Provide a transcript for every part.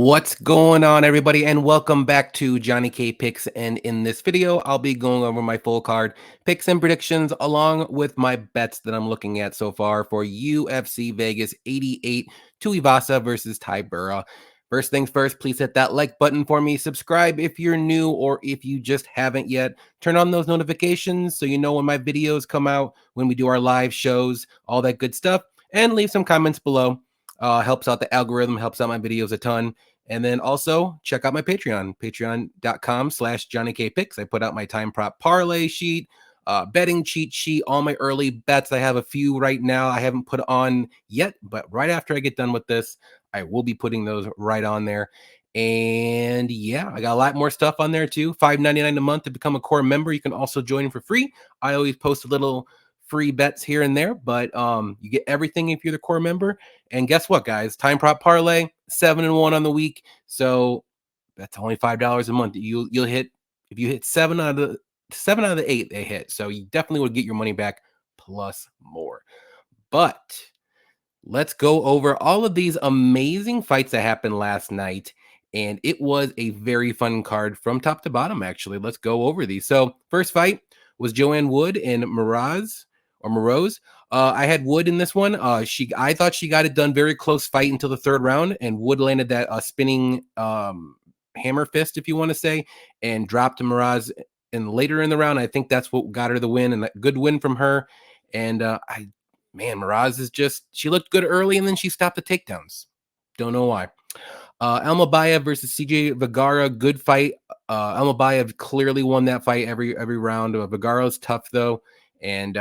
What's going on, everybody, and welcome back to Johnny K Picks. And in this video, I'll be going over my full card picks and predictions along with my bets that I'm looking at so far for UFC Vegas 88 Tuivasa versus Tybura. First things first, please hit that like button for me. Subscribe if you're new or if you just haven't yet. Turn on those notifications so you know when my videos come out, when we do our live shows, all that good stuff. And leave some comments below. Helps out the algorithm, helps out my videos a ton. And then also check out my Patreon, patreon.com/JohnnyKpicks. I put out my time prop parlay sheet, betting cheat sheet, all my early bets. I have a few right now I haven't put on yet, but right after I get done with this, I will be putting those right on there. And yeah, I got a lot more stuff on there too. $5.99 a month to become a core member. You can also join for free. I always post a little free bets here and there, but you get everything if you're the core member. And guess what, guys? Time prop parlay, 7-1 on the week. So that's only $5 a month. You'll hit if you hit seven out of the 8 they hit. So you definitely would get your money back plus more. But let's go over all of these amazing fights that happened last night. And it was a very fun card from top to bottom, actually. Let's go over these. So first fight was Joanne Wood and Moises. I had Wood in this one. I thought she got it done. Very close fight until the third round, and Wood landed that spinning hammer fist, if you want to say, and dropped Moises. And later in the round, I think that's what got her the win, and a good win from her. And Moises is she looked good early, and then she stopped the takedowns. Don't know why. Almabayev versus CJ Vergara, good fight. Almabayev clearly won that fight every round. Vergara's tough though, and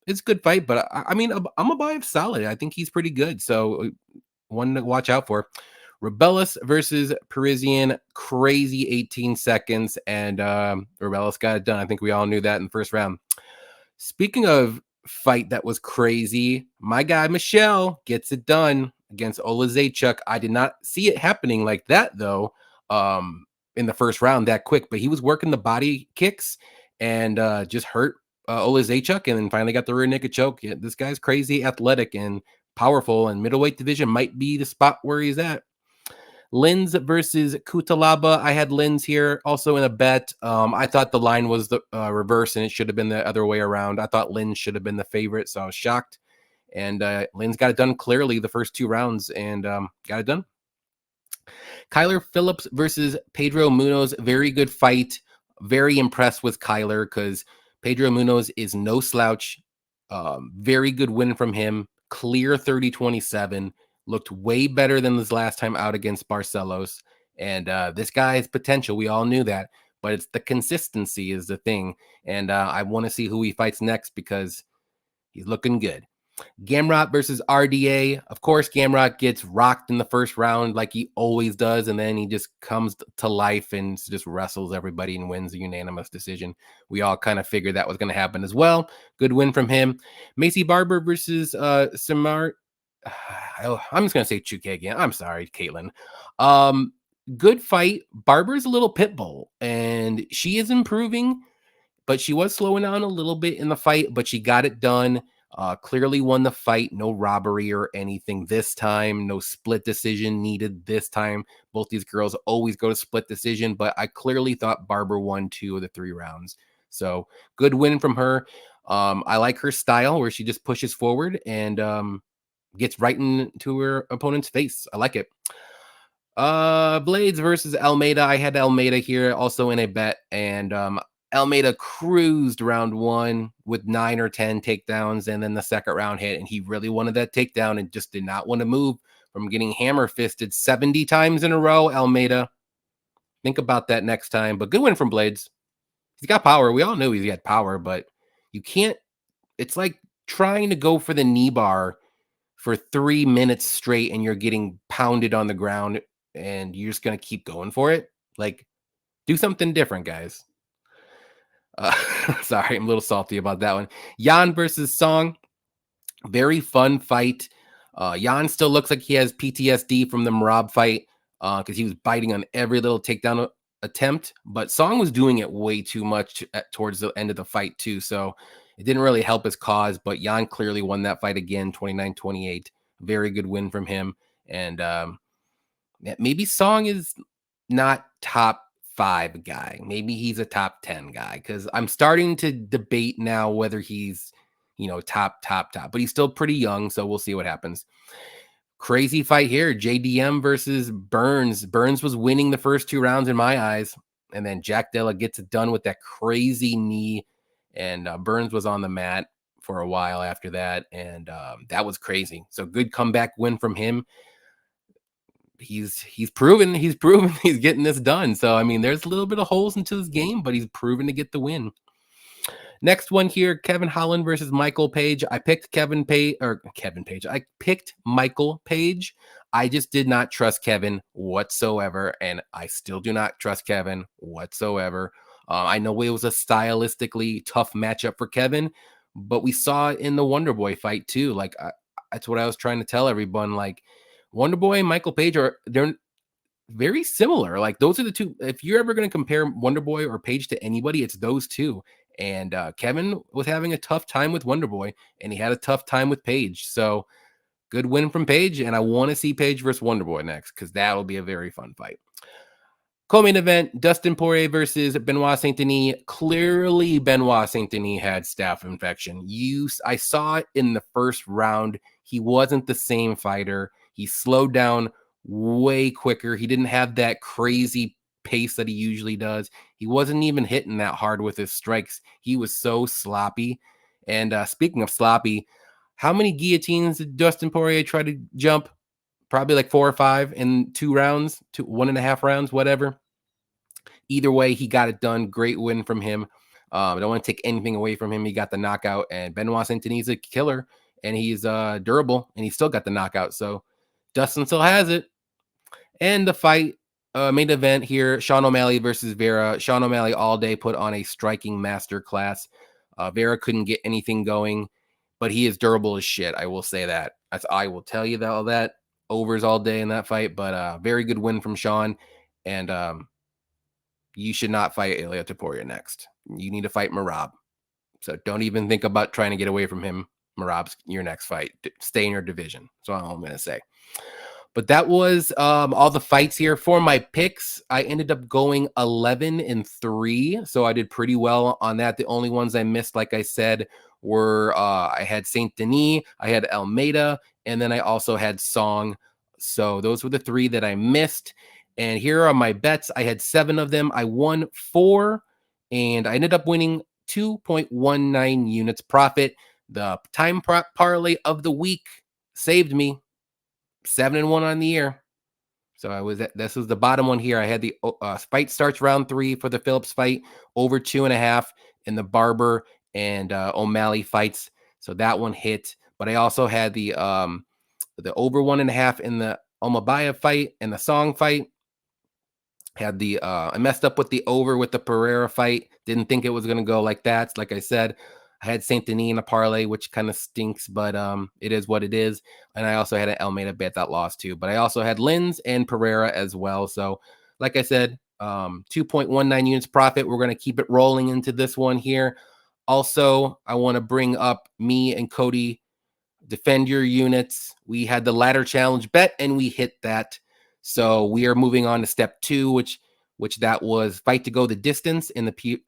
it's a good fight. But I mean, Almabayev's solid. I think he's pretty good. So one to watch out for. Rebellis versus Parisian, crazy 18 seconds, and Rebellis got it done. I think we all knew that in the first round. Speaking of fight that was crazy, my guy Michelle gets it done against Nzechukwu. I did not see it happening like that though in the first round that quick, but he was working the body kicks and just hurt Nzechukwu, and then finally got the rear naked choke. Yeah, this guy's crazy athletic and powerful, and middleweight division might be the spot where he's at. Lins versus Cutelaba. I had Lins here also in a bet. I thought the line was the reverse, and it should have been the other way around. I thought Lins should have been the favorite, so I was shocked. And Lins got it done clearly the first 2 rounds and got it done. Kyler Phillips versus Pedro Munoz. Very good fight. Very impressed with Kyler because Pedro Munoz is no slouch. Very good win from him. Clear 30-27. Looked way better than his last time out against Barcelos. And this guy has potential. We all knew that. But it's the consistency is the thing. And I want to see who he fights next because he's looking good. Gamrot versus RDA. Of course, Gamrot gets rocked in the first round like he always does, and then he just comes to life and just wrestles everybody and wins a unanimous decision. We all kind of figured that was going to happen as well. Good win from him. Macy Barber versus Samar. I'm just going to say Chuke again. I'm sorry, Caitlin. Good fight. Barber's a little pit bull, and she is improving, but she was slowing down a little bit in the fight, but she got it done. Clearly won the fight. No robbery or anything this time. No split decision needed this time. Both these girls always go to split decision, but I clearly thought Barber won 2 of the 3 rounds. So good win from her. I like her style where she just pushes forward and gets right into her opponent's face. I like it. Blades versus Almeida. I had Almeida here also in a bet, and Almeida cruised round 1 with 9 or 10 takedowns, and then the second round hit, and he really wanted that takedown and just did not want to move from getting hammer fisted 70 times in a row. Almeida, think about that next time. But good win from Blades. He's got power. We all knew he had power, but you can't. It's like trying to go for the knee bar for 3 minutes straight, and you're getting pounded on the ground, and you're just gonna keep going for it. Like, do something different, guys. Sorry, I'm a little salty about that one. Jan versus Song. Very fun fight. Jan still looks like he has PTSD from the Marab fight because he was biting on every little takedown attempt. But Song was doing it way too much towards the end of the fight too. So it didn't really help his cause. But Jan clearly won that fight again, 29-28. Very good win from him. And maybe Song is not top 5 guy. Maybe he's a top 10 guy because I'm starting to debate now whether he's, top, but he's still pretty young. So we'll see what happens. Crazy fight here. JDM versus Burns. Burns was winning the first 2 rounds in my eyes. And then Jack Della gets it done with that crazy knee. And Burns was on the mat for a while after that. And that was crazy. So good comeback win from him. He's proven he's getting this done. So I mean, there's a little bit of holes into his game, but he's proven to get the win. Next one here, Kevin Holland versus Michael Page. I picked Kevin Page. I picked Michael Page. I just did not trust Kevin whatsoever, and I still do not trust Kevin whatsoever. I know it was a stylistically tough matchup for Kevin, but we saw it in the Wonder Boy fight too. Like that's what I was trying to tell everyone. Like Wonder Boy and Michael Page they're very similar. Like those are the two. If you're ever going to compare Wonder Boy or Page to anybody, it's those two. And Kevin was having a tough time with Wonder Boy, and he had a tough time with Page. So good win from Page, and I want to see Page versus Wonder Boy next because that'll be a very fun fight. Co-main event, Dustin Poirier versus Benoit Saint-Denis. Clearly, Benoit Saint-Denis had staph infection. I saw it in the first round. He wasn't the same fighter. He slowed down way quicker. He didn't have that crazy pace that he usually does. He wasn't even hitting that hard with his strikes. He was so sloppy. And speaking of sloppy, how many guillotines did Dustin Poirier try to jump? Probably like 4 or 5 in 2 rounds, 1.5 rounds, whatever. Either way, he got it done. Great win from him. I don't want to take anything away from him. He got the knockout, and Benoit Saint-Denis is a killer, and he's durable, and he still got the knockout. So Dustin still has it. And the fight, main event here, Sean O'Malley versus Vera. Sean O'Malley all day put on a striking masterclass. Vera couldn't get anything going, but he is durable as shit. I will say that. I will tell you all that. Overs all day in that fight, but very good win from Sean. And you should not fight Ilia Topuria next. You need to fight Merab. So don't even think about trying to get away from him. Merab's your next fight. Stay in your division. That's all I'm going to say. But that was all the fights here. For my picks, I ended up going 11-3. So I did pretty well on that. The only ones I missed, like I said, were I had Saint Denis, I had Almeida, and then I also had Song. So those were the 3 that I missed. And here are my bets. I had 7 of them. I won 4, and I ended up winning 2.19 units profit. The time parlay of the week saved me 7-1 on the year. So this was the bottom one here. I had the fight starts round 3 for the Phillips fight, over 2.5 in the Barber and O'Malley fights. So that one hit. But I also had the over 1.5 in the Omabaya fight and the Song fight. Had the I messed up with the over with the Pereira fight. Didn't think it was going to go like that. Like I said, I had Saint Denis in a parlay, which kind of stinks, but it is what it is. And I also had an Almeida bet that lost too. But I also had Lins and Pereira as well. So, like I said, 2.19 units profit. We're going to keep it rolling into this one here. Also, I want to bring up me and Cody. Defend your units. We had the ladder challenge bet, and we hit that. So we are moving on to step 2, which that was fight to go the distance in the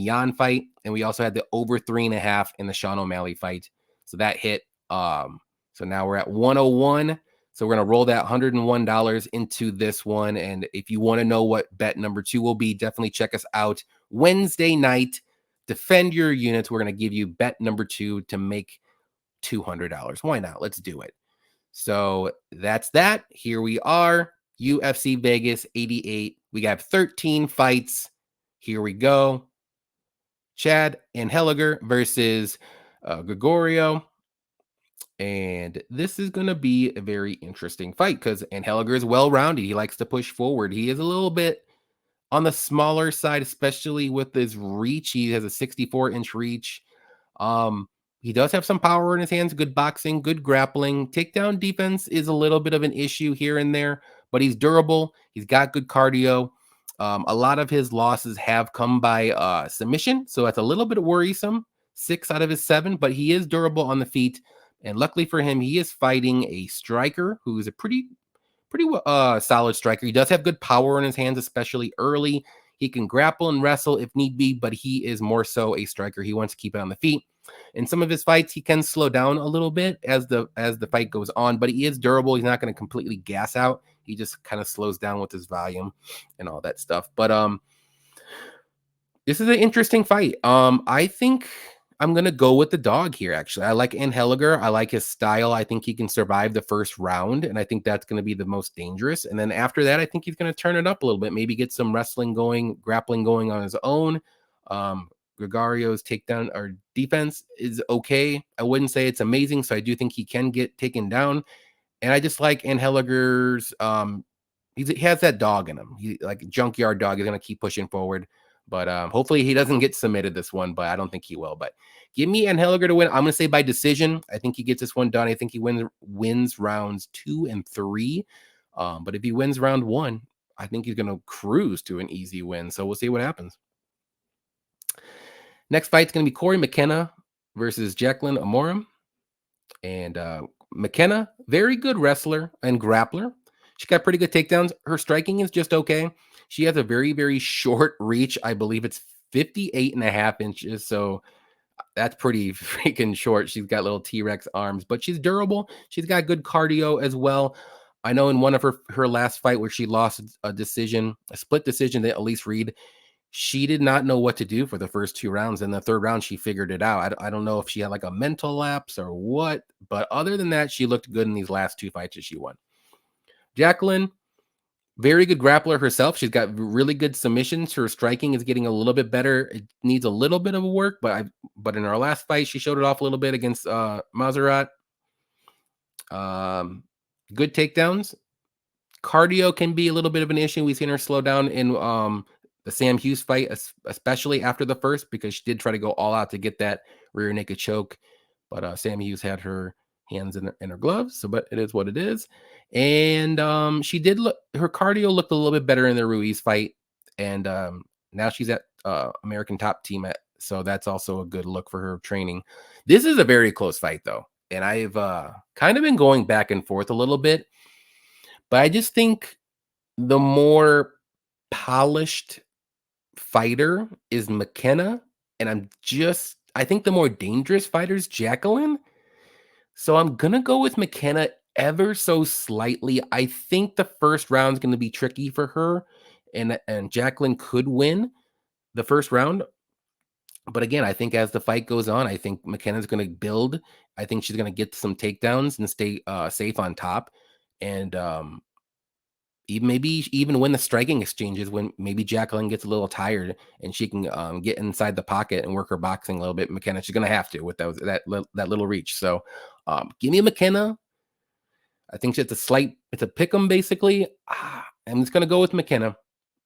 Jan fight, and we also had the over 3.5 in the Sean O'Malley fight. So that hit. So now we're at 101. So we're gonna roll that $101 into this one. And if you want to know what bet number 2 will be, definitely check us out Wednesday night. Defend your units. We're gonna give you bet number 2 to make $200. Why not? Let's do it. So that's that. Here we are, UFC Vegas 88. We got 13 fights. Here we go. Chad Anheliger versus Grigoriou. And this is going to be a very interesting fight because Anheliger is well-rounded. He likes to push forward. He is a little bit on the smaller side, especially with his reach. He has a 64-inch reach. He does have some power in his hands, good boxing, good grappling. Takedown defense is a little bit of an issue here and there, but he's durable. He's got good cardio. A lot of his losses have come by submission, so that's a little bit worrisome. 6 out of his 7, but he is durable on the feet. And luckily for him, he is fighting a striker who's a pretty pretty solid striker. He does have good power in his hands, especially early. He can grapple and wrestle if need be, but he is more so a striker. He wants to keep it on the feet. In some of his fights, he can slow down a little bit as the fight goes on, but he is durable. He's not going to completely gas out. He just kind of slows down with his volume and all that stuff. But this is an interesting fight. I think I'm gonna go with the dog here. Actually, I like Anheliger. I like his style. I think he can survive the first round, and I think that's going to be the most dangerous. And then after that, I think he's going to turn it up a little bit. Maybe get some wrestling going, grappling going on his own. Grigoriou's takedown or defense is okay. I wouldn't say it's amazing, so I do think he can get taken down. And I just like Anheliger's. He has that dog in him. He like a junkyard dog. He's going to keep pushing forward. But hopefully he doesn't get submitted this one, but I don't think he will. But give me Anheliger to win. I'm going to say by decision. I think he gets this one done. I think he wins rounds 2 and 3. But if he wins round 1, I think he's going to cruise to an easy win. So we'll see what happens. Next fight's going to be Corey McKenna versus Jacqueline Amorim. And McKenna, very good wrestler and grappler. She got pretty good takedowns. Her striking is just okay. She has a very, very short reach. I believe it's 58.5 inches. So that's pretty freaking short. She's got little T-Rex arms, but she's durable. She's got good cardio as well. I know in one of her last fight where she lost a split decision to Elise Reed, she did not know what to do for the first 2 rounds. In the third round, she figured it out. I don't know if she had like a mental lapse or what, but other than that, she looked good in these last 2 fights that she won. Jacqueline, very good grappler herself. She's got really good submissions. Her striking is getting a little bit better. It needs a little bit of work, but in our last fight, she showed it off a little bit against Meerschaert. Good takedowns. Cardio can be a little bit of an issue. We've seen her slow down in the Sam Hughes fight, especially after the first, because she did try to go all out to get that rear naked choke. But Sam Hughes had her hands in her gloves, but it is what it is. And she did her cardio looked a little bit better in the Ruiz fight, and now she's at American Top Team so that's also a good look for her training. This is a very close fight though, and I've kind of been going back and forth a little bit, but I just think the more polished fighter is McKenna, and I think the more dangerous fighter is Jacqueline. So I'm going to go with McKenna ever so slightly. I think the first round is going to be tricky for her, and Jacqueline could win the first round. But again, I think as the fight goes on, I think McKenna's going to build. I think she's going to get some takedowns and stay safe on top. And even when the striking exchanges, when maybe Jacqueline gets a little tired and she can get inside the pocket and work her boxing a little bit, McKenna, she's going to have to with that little reach. So give me McKenna. I think it's a pick 'em basically. I'm just going to go with McKenna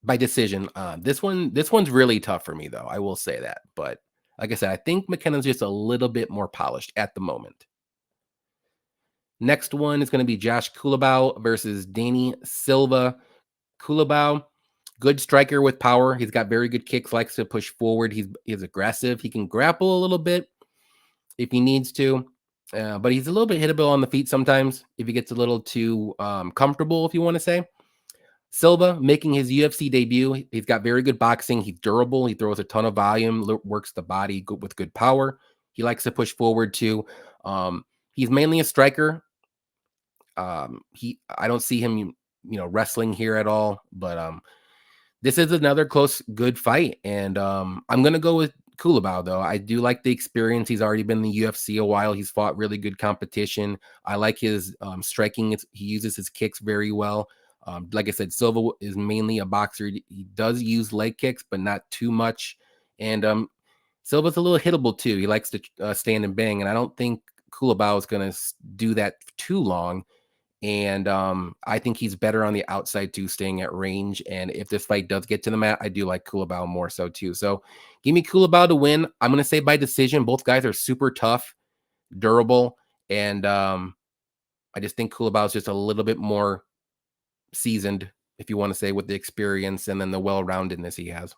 by decision. This one's really tough for me though. I will say that. But like I said, I think McKenna's just a little bit more polished at the moment. Next one is going to be Josh Culibao versus Danny Silva. Culibao, good striker with power. He's got very good kicks, likes to push forward. He's aggressive. He can grapple a little bit if he needs to, but he's a little bit hittable on the feet sometimes if he gets a little too comfortable, if you want to say. Silva making his UFC debut. He's got very good boxing. He's durable. He throws a ton of volume, works the body with good power. He likes to push forward too. He's mainly a striker. I don't see him, wrestling here at all. But this is another close, good fight, and I'm gonna go with Culibao though. I do like the experience. He's already been in the UFC a while. He's fought really good competition. I like his striking. He uses his kicks very well. Like I said, Silva is mainly a boxer. He does use leg kicks, but not too much. And Silva's a little hittable too. He likes to stand and bang, and I don't think Culibao is going to do that too long. And I think he's better on the outside too, staying at range. And if this fight does get to the mat, I do like Culibao more so too. So give me Culibao to win. I'm going to say by decision. Both guys are super tough, durable, and I just think Culibao is just a little bit more seasoned, if you want to say, with the experience and then the well-roundedness he has.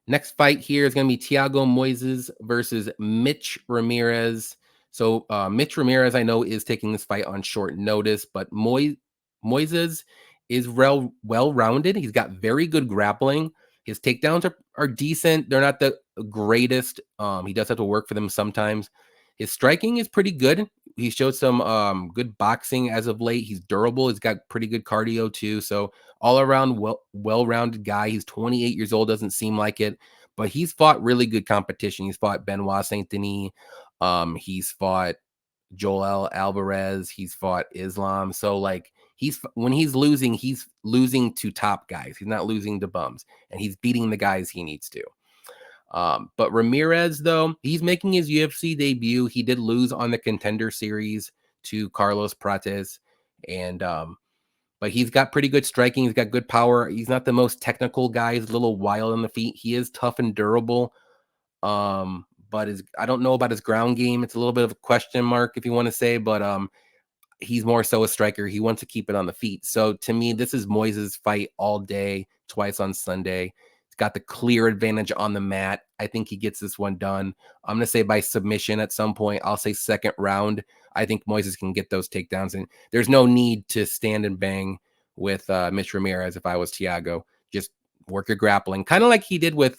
Next fight here is going to be Thiago Moises versus Mitch Ramirez. So Mitch Ramirez, I know, is taking this fight on short notice, but Moises is well rounded. He's got very good grappling. His takedowns are decent. They're not the greatest. He does have to work for them sometimes. His striking is pretty good. He showed some good boxing as of late. He's durable. He's got pretty good cardio too. So all around well-rounded guy. He's 28 years old. Doesn't seem like it, but he's fought really good competition. He's fought Benoit Saint Denis. He's fought Joel Alvarez. He's fought Islam. So like when he's losing to top guys. He's not losing to bums, and he's beating the guys he needs to. But Ramirez, though, he's making his UFC debut. He did lose on the Contender Series to Carlos Prates, and but he's got pretty good striking. He's got good power. He's not the most technical guy. He's a little wild on the feet. He is tough and durable. But I don't know about his ground game. It's a little bit of a question mark, if you want to say, but he's more so a striker. He wants to keep it on the feet. So to me, this is Moises' fight all day, twice on Sunday. He's got the clear advantage on the mat. I think he gets this one done. I'm going to say by submission at some point. I'll say second round. I think Moises can get those takedowns, and there's no need to stand and bang with Mitch Ramirez if I was Thiago. Just work your grappling, kind of like he did with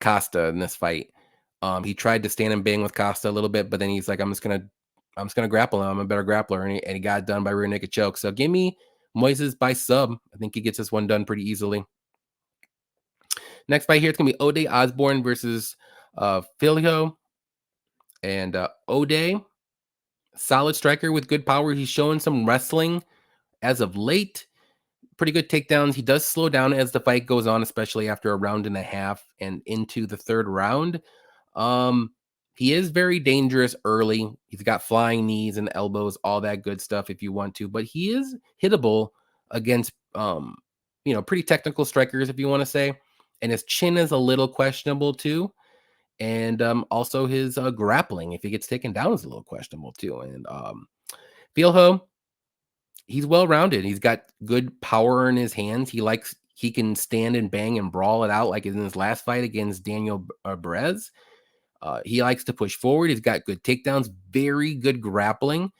Costa in this fight. He tried to stand and bang with Costa a little bit, but then he's like, I'm just gonna grapple him. I'm a better grappler, and he got it done by rear naked choke. So give me Moises by sub. I think he gets this one done pretty easily. Next fight here, it's gonna be Ode Osbourne versus Filho. And Ode, solid striker with good power. He's showing some wrestling as of late. Pretty good takedowns. He does slow down as the fight goes on, especially after a round and a half and into the third round. He is very dangerous early. He's got flying knees and elbows, all that good stuff if you want to, but he is hittable against pretty technical strikers if you want to say. And his chin is a little questionable too. And also his grappling, if he gets taken down, is a little questionable too. And Filho, he's well-rounded. He's got good power in his hands. He can stand and bang and brawl it out like in his last fight against Daniel Perez. He likes to push forward. He's got good takedowns, very good grappling.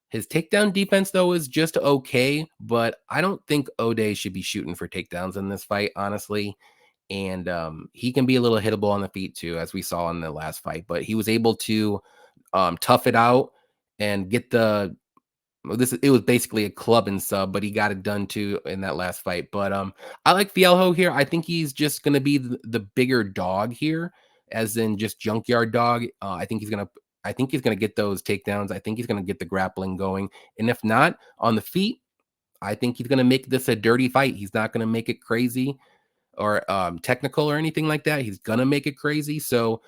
His takedown defense, though, is just okay, but I don't think Ode should be shooting for takedowns in this fight, honestly. And he can be a little hittable on the feet, too, as we saw in the last fight. But he was able to tough it out and get it was basically a club and sub, but he got it done too in that last fight. But I like Fialho here. I think he's just gonna be the bigger dog here, as in just junkyard dog. I think he's gonna get those takedowns. I think he's gonna get the grappling going. And if not on the feet, I think he's gonna make this a dirty fight. He's not gonna make it crazy or technical or anything like that. He's gonna make it crazy. So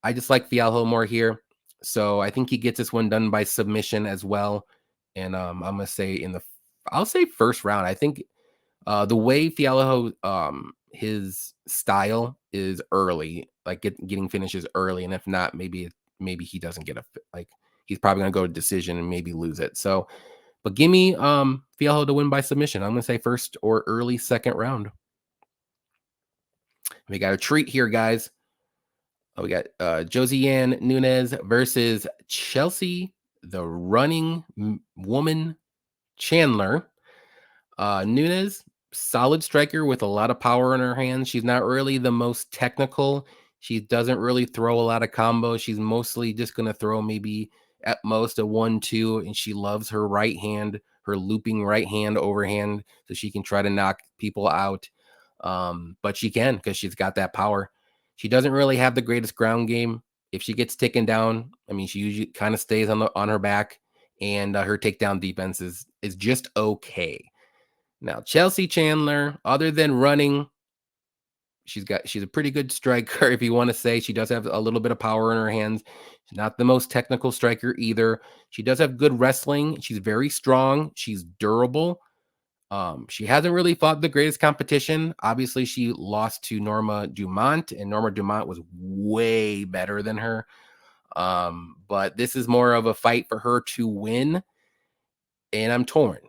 I just like Fialho more here. So I think he gets this one done by submission as well. And I'm gonna say I'll say first round. I think the way Fialho his style is early, like getting finishes early, and if not, maybe he doesn't get like he's probably gonna go to decision and maybe lose it. So, but give me Fialho to win by submission. I'm gonna say first or early second round. We got a treat here, guys. We got Josiane Nunes versus Chelsea, the running woman Chandler. Nunes, solid striker with a lot of power in her hands. She's not really the most technical. She doesn't really throw a lot of combos. She's mostly just going to throw maybe at most a 1-2, and she loves her right hand, her looping right hand overhand, so she can try to knock people out. But she can because she's got that power. She doesn't really have the greatest ground game. If she gets taken down, I mean, she usually kind of stays on her back, and her takedown defense is just okay. Now, Chelsea Chandler, other than running, she's a pretty good striker, if you want to say. She does have a little bit of power in her hands. She's not the most technical striker either. She does have good wrestling. She's very strong. She's durable. She hasn't really fought the greatest competition. Obviously, she lost to Norma Dumont, and Norma Dumont was way better than her. But this is more of a fight for her to win, and I'm torn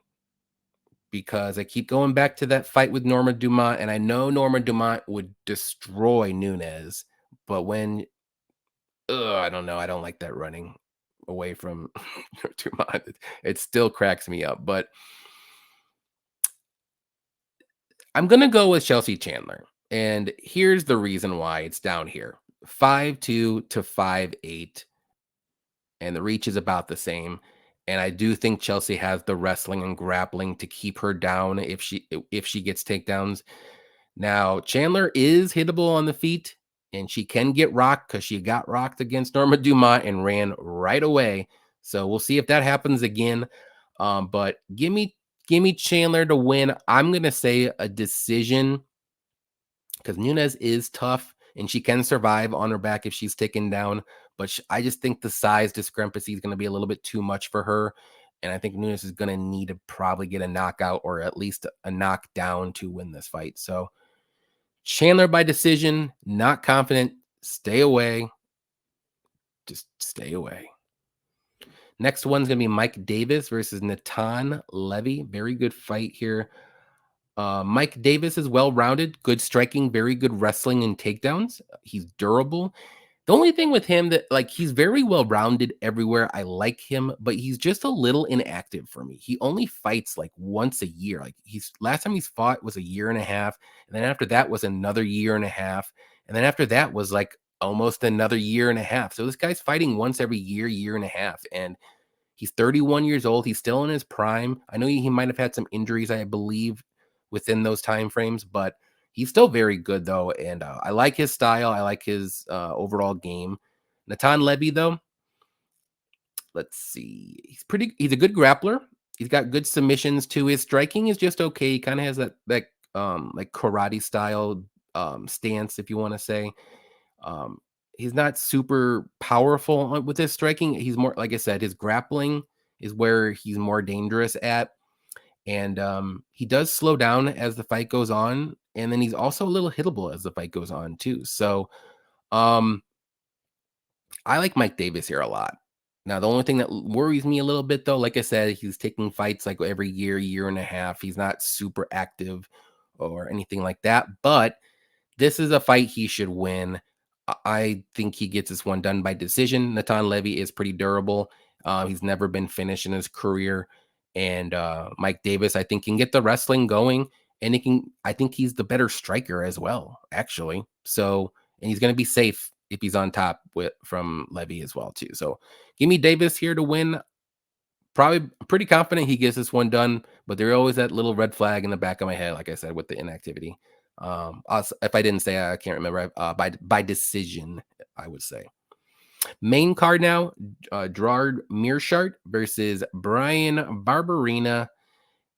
because I keep going back to that fight with Norma Dumont, and I know Norma Dumont would destroy Nunes, but when I don't know. I don't like that running away from Dumont. It still cracks me up, but I'm gonna go with Chelsea Chandler, and here's the reason why it's down here: 5'2" to 5'8", and the reach is about the same. And I do think Chelsea has the wrestling and grappling to keep her down if she gets takedowns. Now, Chandler is hittable on the feet, and she can get rocked because she got rocked against Norma Dumont and ran right away. So we'll see if that happens again. But give me Chandler to win. I'm gonna say a decision because Nunes is tough and she can survive on her back if she's taken down. But I just think the size discrepancy is going to be a little bit too much for her. And I think Nunes is going to need to probably get a knockout or at least a knockdown to win this fight. So Chandler by decision, not confident. Stay away. Just stay away. Next one's going to be Mike Davis versus Natan Levy. Very good fight here. Mike Davis is well-rounded, good striking, very good wrestling and takedowns. He's durable. The only thing with him that like he's very well-rounded everywhere. I like him, but he's just a little inactive for me. He only fights like once a year. Like he's last time he's fought was a year and a half, and then after that was another year and a half, and then after that was like almost another year and a half. So this guy's fighting once every year, year and a half, and he's 31 years old. He's still in his prime. I know he might have had some injuries, I believe, within those time frames, but he's still very good though. And I like his style. I like his overall game. Natan Levy though, let's see. He's a good grappler. He's got good submissions too. His striking is just okay. He kind of has that like karate style stance, if you want to say. Um, he's not super powerful with his striking. He's more, like I said, his grappling is where he's more dangerous at. And he does slow down as the fight goes on. And then he's also a little hittable as the fight goes on, too. So um, I like Mike Davis here a lot. Now, the only thing that worries me a little bit, though, like I said, he's taking fights like every year, year and a half. He's not super active or anything like that. But this is a fight he should win. I think he gets this one done by decision. Natan Levy is pretty durable. He's never been finished in his career. And Mike Davis, I think, can get the wrestling going. And I think he's the better striker as well, actually. So, and he's going to be safe if he's on top from Levy as well, too. So give me Davis here to win. Probably pretty confident he gets this one done, but there's always that little red flag in the back of my head, like I said, with the inactivity. If I didn't say, I can't remember. By decision, I would say. Main card now: Gerard Meerschaert versus Brian Barberena.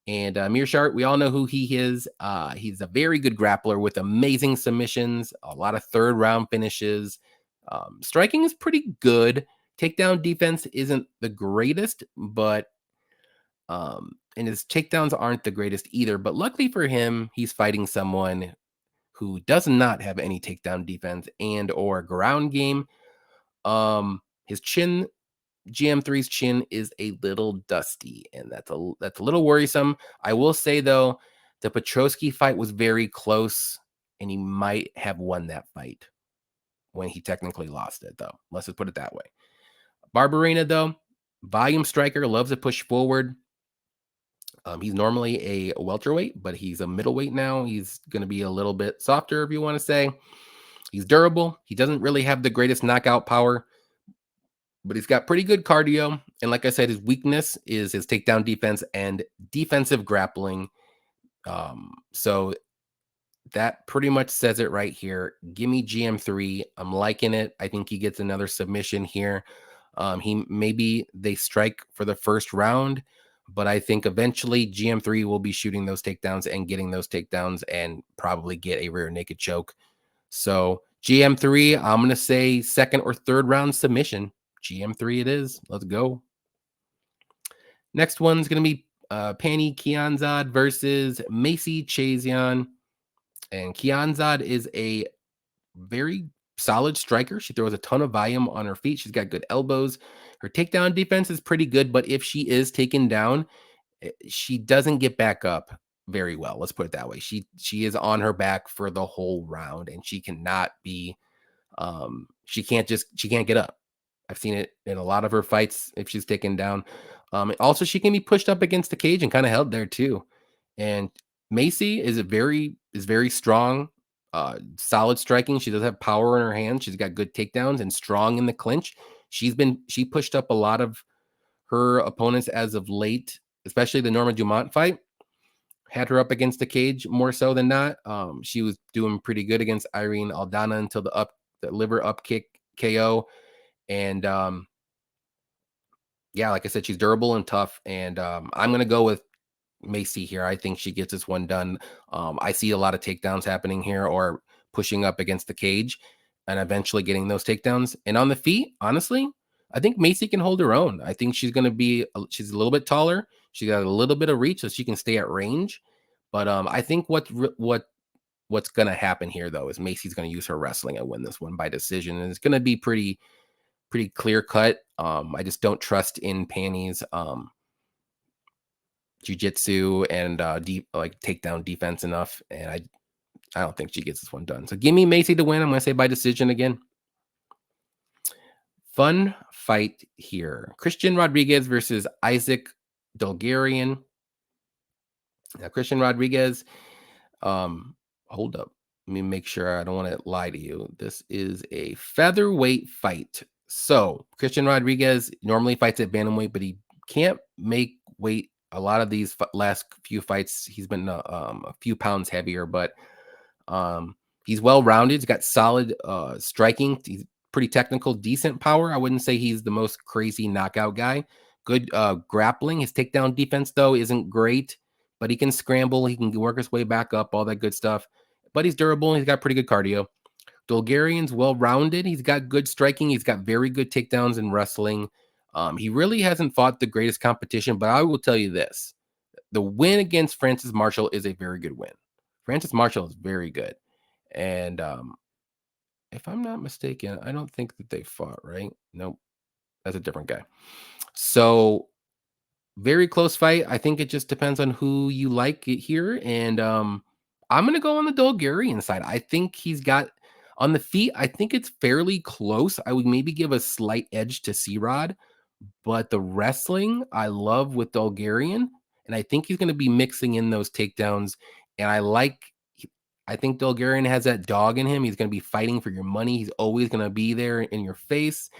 And Meerschaert, we all know who he is. He's a very good grappler with amazing submissions, a lot of third round finishes. Striking is pretty good. Takedown defense isn't the greatest, but and his takedowns aren't the greatest either. But luckily for him, he's fighting someone who does not have any takedown defense and or ground game. His chin, GM3's chin is a little dusty, and that's a little worrisome. I will say though, the Petrosky fight was very close, and he might have won that fight when he technically lost it, though. Let's just put it that way. Barberena, though, volume striker, loves to push forward. He's normally a welterweight, but he's a middleweight now. He's going to be a little bit softer, if you want to say. He's durable. He doesn't really have the greatest knockout power, but he's got pretty good cardio. And like I said, his weakness is his takedown defense and defensive grappling. So that pretty much says it right here. Give me GM3. I'm liking it. I think he gets another submission here. Maybe they strike for the first round, but I think eventually GM3 will be shooting those takedowns and getting those takedowns and probably get a rear naked choke. So GM3, I'm going to say second or third round submission. GM3 it is. Let's go. Next one's going to be Pani Kianzad versus Macy Chiasson. And Kianzad is a very solid striker. She throws a ton of volume on her feet. She's got good elbows. Her takedown defense is pretty good, but if she is taken down, she doesn't get back up very well. Let's put it that way. She is on her back for the whole round, and she cannot be She can't get up. I've seen it in a lot of her fights if she's taken down. Also, she can be pushed up against the cage and kind of held there too. And Macy is very strong, solid striking. She does have power in her hands. She's got good takedowns and strong in the clinch. She pushed up a lot of her opponents as of late, especially the Norma Dumont fight. Had her up against the cage more so than not. She was doing pretty good against Irene Aldana until the liver up kick KO. And yeah, like I said, she's durable and tough. And I'm gonna go with Macy here. I think she gets this one done. I see a lot of takedowns happening here, or pushing up against the cage and eventually getting those takedowns. And on the feet, honestly, I think Macy can hold her own. I think she's she's a little bit taller. She got a little bit of reach, so she can stay at range. But I think what's gonna happen here though is Macy's gonna use her wrestling and win this one by decision, and it's gonna be pretty clear cut. I just don't trust in Panny's jiu-jitsu and deep takedown defense enough, and I don't think she gets this one done. So give me Macy to win. I'm gonna say by decision again. Fun fight here. Christian Rodriguez versus Isaac Dulgarian. Now Christian Rodriguez, hold up. Let me make sure I don't want to lie to you. This is a featherweight fight. So Christian Rodriguez normally fights at bantamweight, but he can't make weight. A lot of these last few fights, he's been a few pounds heavier, but he's well-rounded. He's got solid striking. He's pretty technical, decent power. I wouldn't say he's the most crazy knockout guy. Good grappling. His takedown defense, though, isn't great, but he can scramble. He can work his way back up, all that good stuff. But he's durable. He's got pretty good cardio. Dulgarian's well-rounded. He's got good striking. He's got very good takedowns and wrestling. He really hasn't fought the greatest competition, but I will tell you this. The win against Francis Marshall is a very good win. Francis Marshall is very good. And if I'm not mistaken, I don't think that they fought, right? Nope. That's a different guy. So very close fight. I think it just depends on who you like it here. And I'm going to go on the Dulgarian side. I think he's got on the feet. I think it's fairly close. I would maybe give a slight edge to C-Rod, but the wrestling I love with Dulgarian. And I think he's going to be mixing in those takedowns. And I think Dulgarian has that dog in him. He's going to be fighting for your money. He's always going to be there in your face.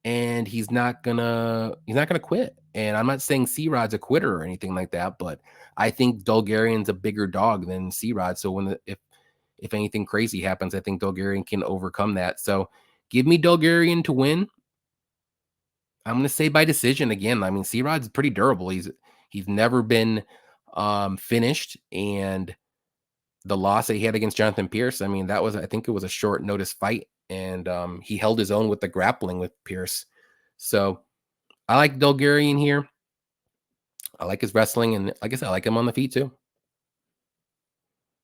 And he's not gonna quit. And I'm not saying C-Rod's a quitter or anything like that, but I think Dulgarian's a bigger dog than C-Rod. So if anything crazy happens, I think Dulgarian can overcome that. So give me Dulgarian to win. I'm gonna say by decision again. I mean, C-Rod's pretty durable. He's never been finished, and the loss that he had against Jonathan Pierce, I mean, I think it was a short notice fight, and he held his own with the grappling with Pierce. So I like Dulgarian here. I like his wrestling, and like I said, I like him on the feet too.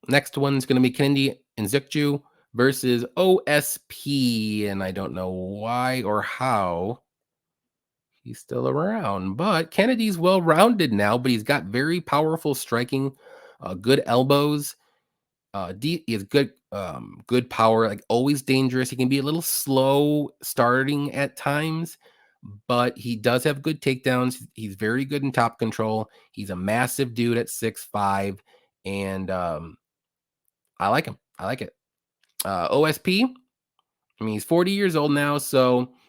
Next one's going to be Kennedy Nzechukwu versus OSP, and I don't know why or how he's still around, but Kennedy's well-rounded now, but he's got very powerful striking, good elbows. He has good power, like always dangerous. He can be a little slow starting at times, but he does have good takedowns. He's very good in top control. He's a massive dude at 6'5", and I like him. I like it. OSP, I mean, he's 40 years old now,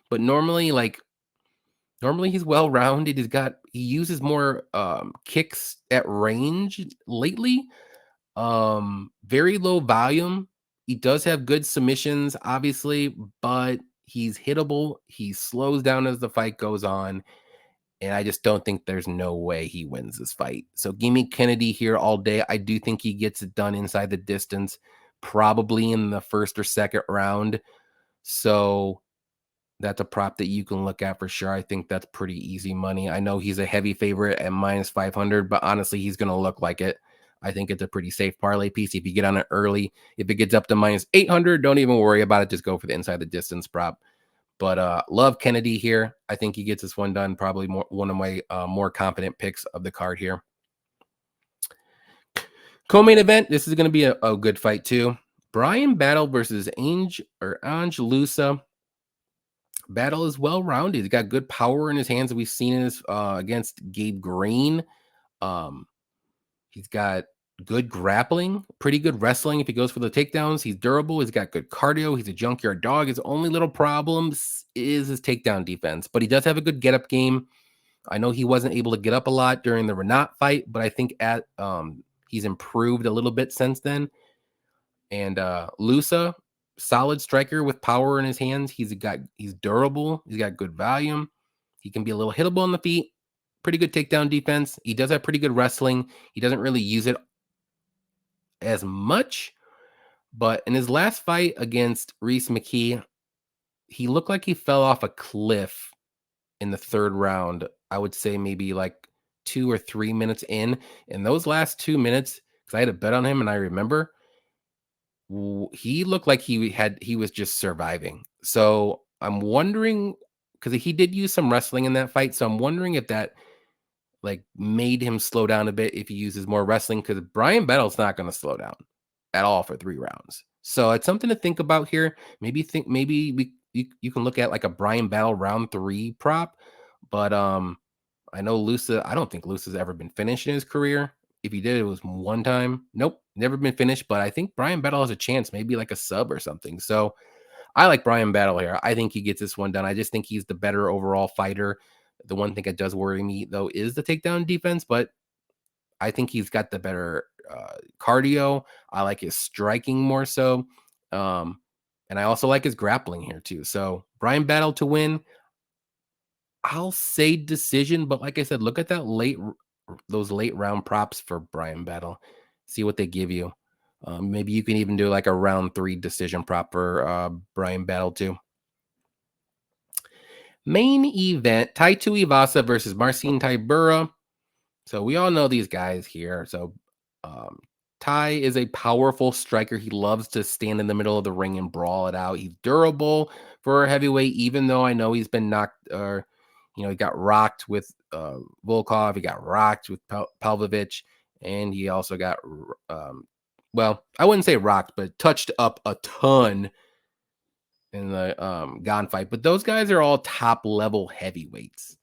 but normally he's well-rounded. He uses more kicks at range lately. Very low volume. He does have good submissions, obviously, but he's hittable. He slows down as the fight goes on, and I just don't think there's no way he wins this fight. So give me Kennedy here all day. I do think he gets it done inside the distance, probably in the first or second round. So that's a prop that you can look at for sure. I think that's pretty easy money. I know he's a heavy favorite at minus 500, but honestly, he's going to look like it. I think it's a pretty safe parlay piece. If you get on it early, if it gets up to minus 800, don't even worry about it. Just go for the inside the distance prop. But love Kennedy here. I think he gets this one done. Probably one of my more confident picks of the card here. Co-main event. This is going to be a good fight too. Brian Battle versus Ange Loosa. Battle is well rounded. He's got good power in his hands. We've seen this against Gabe Green. Um, he's got good grappling, pretty good wrestling. If he goes for the takedowns, he's durable. He's got good cardio. He's a junkyard dog. His only little problems is his takedown defense, but he does have a good get up game. I know he wasn't able to get up a lot during the Renat fight, but I think he's improved a little bit since then. And Loosa, solid striker with power in his hands. He's durable. He's got good volume. He can be a little hittable on the feet. Pretty good takedown defense. He does have pretty good wrestling. He doesn't really use it as much, but in his last fight against Reese McKee, he looked like he fell off a cliff in the third round. I would say maybe like 2 or 3 minutes in. In those last 2 minutes, because I had a bet on him, and I remember he looked like he was just surviving. So I'm wondering, because he did use some wrestling in that fight. So I'm wondering if that like made him slow down a bit if he uses more wrestling, because Brian Battle's not going to slow down at all for 3 rounds. So it's something to think about here. Maybe you can look at like a Brian Battle round 3 prop, but I know Loosa. I don't think Loosa's ever been finished in his career. If he did, it was one time. Nope, never been finished. But I think Brian Battle has a chance, maybe like a sub or something. So I like Brian Battle here. I think he gets this one done. I just think he's the better overall fighter. The one thing that does worry me, though, is the takedown defense, but I think he's got the better cardio. I like his striking more so. And I also like his grappling here, too. So Brian Battle to win. I'll say decision, but like I said, look at those late round props for Brian Battle. See what they give you. Maybe you can even do like a round 3 decision prop for Brian Battle too. Main event: Tuivasa versus Marcin Tybura. So we all know these guys here. So Ty is a powerful striker. He loves to stand in the middle of the ring and brawl it out. He's durable for a heavyweight, even though I know he's been knocked he got rocked with Volkov. He got rocked with Pavlovich, and he also got, well, I wouldn't say rocked, but touched up a ton in the Gon fight. But those guys are all top-level heavyweights,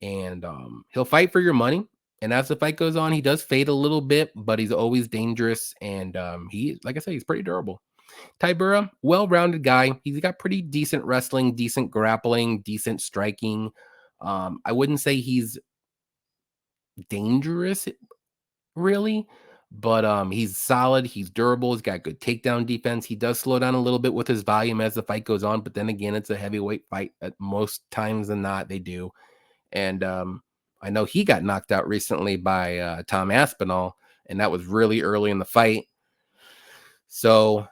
and he'll fight for your money. And as the fight goes on, he does fade a little bit, but he's always dangerous, and like I said, he's pretty durable. Tybura, well-rounded guy. He's got pretty decent wrestling, decent grappling, decent striking. I wouldn't say he's dangerous, really, but he's solid. He's durable. He's got good takedown defense. He does slow down a little bit with his volume as the fight goes on, but then again, it's a heavyweight fight. At most times than not, they do. And I know he got knocked out recently by Tom Aspinall, and that was really early in the fight. So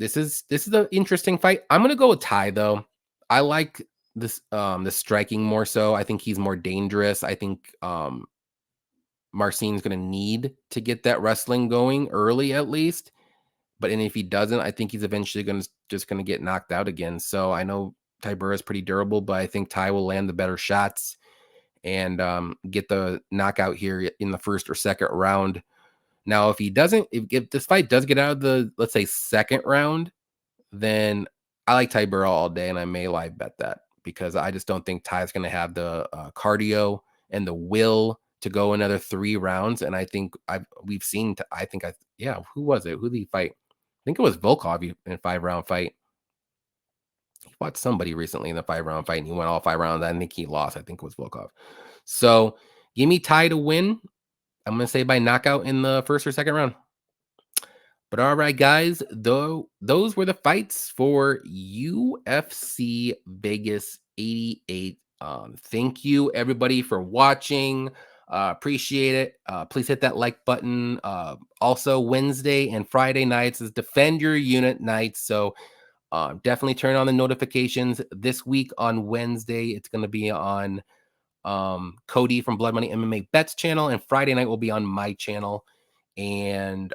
this is an interesting fight. I'm gonna go with Ty though. I like this the striking more so. I think he's more dangerous. I think Marcin's gonna need to get that wrestling going early at least. But if he doesn't, I think he's eventually gonna get knocked out again. So I know Tybura is pretty durable, but I think Ty will land the better shots and get the knockout here in the first or second round. Now, if he doesn't, if this fight does get out of the, let's say, second round, then I like Tybura all day, and I may live bet that because I just don't think Ty's going to have the cardio and the will to go another 3 rounds. And I think we've seen, who was it? Who did he fight? I think it was Volkov in a 5-round fight. He fought somebody recently in the 5-round fight, and he went all 5 rounds. I think he lost. I think it was Volkov. So give me Ty to win. I'm going to say by knockout in the first or second round. But all right, guys, those were the fights for UFC Vegas 88. Thank you, everybody, for watching. Appreciate it. Please hit that like button. Also, Wednesday and Friday nights is Defend Your Unit nights. So definitely turn on the notifications. This week on Wednesday, it's going to be on Cody from Blood Money MMA Bets channel, and Friday night will be on my channel. And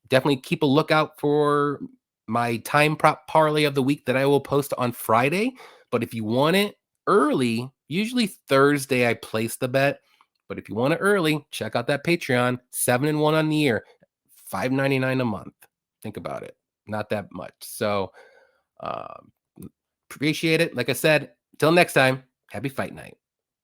definitely keep a lookout for my time prop parlay of the week that I will post on Friday. But if you want it early, usually Thursday I place the bet. But if you want it early, check out that Patreon. 7-1 on the year, $5.99 a month. Think about it. Not that much. So appreciate it. Like I said, till next time, happy fight night.